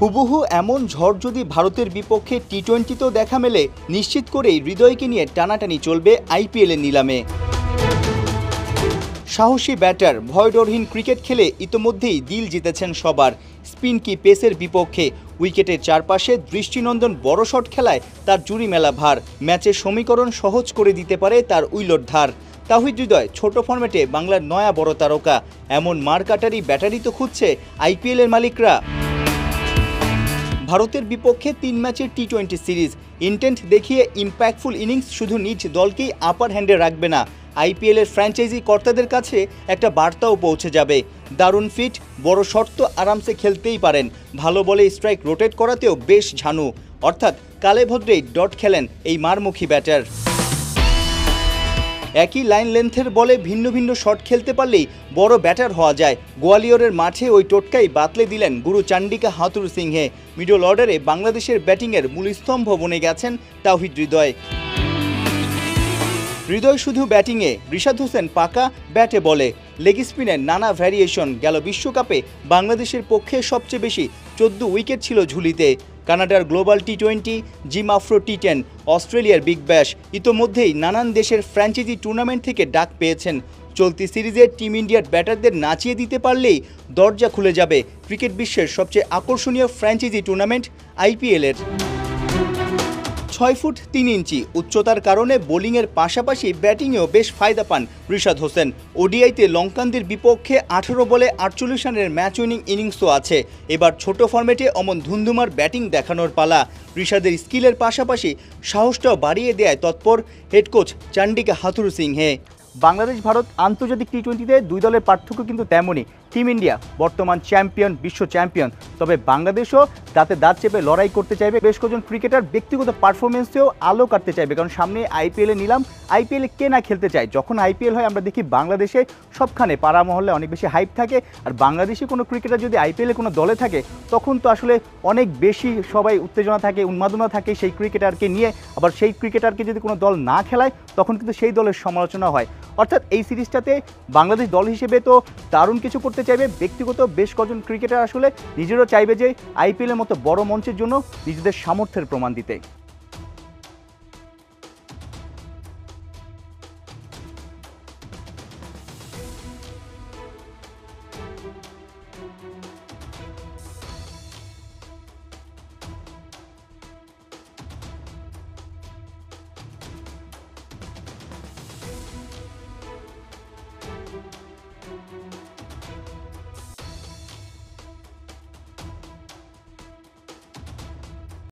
হুবহু এমন ঝড় যদি ভারতের বিপক্ষে টি-20তেও দেখা মেলে, নিশ্চিত করেই হৃদয়কে নিয়ে টানাটানি চলবে আইপিএলের নিলামে। সাহসী ব্যাটার, ভয়ডরহীন ক্রিকেট খেলে ইতোমধ্যেই দিল জিতেছেন সবার। স্পিন কি পেসের বিপক্ষে উইকেটের চারপাশে দৃষ্টিনন্দন বড় শট খেলায় তার জুড়ি মেলা ভার। ম্যাচের সমীকরণ সহজ করে দিতে পারে তার উইলট ধার। তাওহিদ হৃদয় ছোট ফরম্যাটে বাংলার নয়া বড় তারকা। এমন মারকাটারি ব্যাটারি তো খুঁজছে আইপিএলের মালিকরা। ভারতের বিপক্ষে 3 ম্যাচের টি-20 সিরিজ ইন্টেন্ট দেখিয়ে ইম্প্যাক্টফুল ইনিংস শুধু নিজ দলকেই আপার হ্যান্ডে রাখবে না, আইপিএলের ফ্র্যাঞ্চাইজি কর্তাদের কাছে একটা বার্তাও পৌঁছে যাবে। দারুণ ফিট, বড় শট তো আরামসে খেলতেই পারেন, ভালো বলে স্ট্রাইক রোটেট করাতেও বেশ ঝানু। অর্থাৎ কালে ভদ্রেই ডট খেলেন এই মারমুখী ব্যাটার। একই লাইন লেন্থের বলে ভিন্ন ভিন্ন শট খেলতে পারলেই বড় ব্যাটার হওয়া যায়। গোয়ালিয়রের মাঠে ওই টোটকাই বাতলে দিলেন গুরু চান্ডিকা হাথুরু সিংহে। মিডল অর্ডারে বাংলাদেশের ব্যাটিংয়ের মূল স্তম্ভ বনে গেছেন তাওহিদ হৃদয়। হৃদয় শুধু ব্যাটিংয়ে, রিশাদ হোসেন পাকা ব্যাটে বলে। লেগ স্পিনের নানা ভ্যারিয়েশন। গেল বিশ্বকাপে বাংলাদেশের পক্ষে সবচেয়ে বেশি 14 উইকেট ছিল ঝুলিতে। কানাডার গ্লোবাল টি-20, জিম আফ্রো টি10, অস্ট্রেলিয়ার বিগ ব্যাশ, ইতোমধ্যেই নানান দেশের ফ্র্যাঞ্চাইজি টুর্নামেন্ট থেকে ডাক পেয়েছেন। চলতি সিরিজে টিম ইন্ডিয়ার ব্যাটারদের নাচিয়ে দিতে পারলেই দরজা খুলে যাবে ক্রিকেট বিশ্বের সবচেয়ে আকর্ষণীয় ফ্র্যাঞ্চাইজি টুর্নামেন্ট আইপিএলের। 6 ফুট 3 ইঞ্চি উচ্চতার কারণে বোলিংয়ের পাশাপাশি ব্যাটিংয়েও বেশ ফায়দা পান রিশাদ হোসেন। ওডিআইতে লঙ্কানদের বিপক্ষে 18 বলে 48 রানের ম্যাচ উইনিং ইনিংসও আছে। এবার ছোট ফরম্যাটে অমন ধুন্ধুমার ব্যাটিং দেখানোর পালা। রিশাদের স্কিলের পাশাপাশি সাহসটাও বাড়িয়ে দেয় তৎপর হেড কোচ চান্ডিকা হাথুরু সিংহে। বাংলাদেশ ভারত আন্তর্জাতিক টি-20তে দুই দলের পার্থক্য কিন্তু তেমনই। টিম ইন্ডিয়া বর্তমান চ্যাম্পিয়ন, বিশ্ব চ্যাম্পিয়ন, তবে বাংলাদেশও দাঁতে দাঁত চেপে লড়াই করতে চাইবে। বেশ কজন ক্রিকেটার ব্যক্তিগত পারফরমেন্সেও আলো কাটতে চাইবে, কারণ সামনে আইপিএলে নিলাম। আইপিএলে কে না খেলতে চায়? যখন আইপিএল হয় আমরা দেখি বাংলাদেশে সবখানে পাড়া মহল্লে অনেক বেশি হাইপ থাকে, আর বাংলাদেশি কোনো ক্রিকেটার যদি আইপিএলে কোনো দলে থাকে তখন তো আসলে অনেক বেশি সবাই উত্তেজনা থাকে, উন্মাদনা থাকে সেই ক্রিকেটারকে নিয়ে। আবার সেই ক্রিকেটারকে যদি কোনো দল না খেলায় তখন কিন্তু সেই দলের সমালোচনা হয়। অর্থাৎ এই সিরিজটাতে বাংলাদেশ দল হিসেবে তো দারুণ কিছু করতে চাইবে। ব্যক্তিগত বেশ কজন ক্রিকেটার আসলে নিজেরও চাইবে যে আইপিএলের মতো বড় মঞ্চের জন্য নিজেদের সামর্থ্যের প্রমাণ দিতে।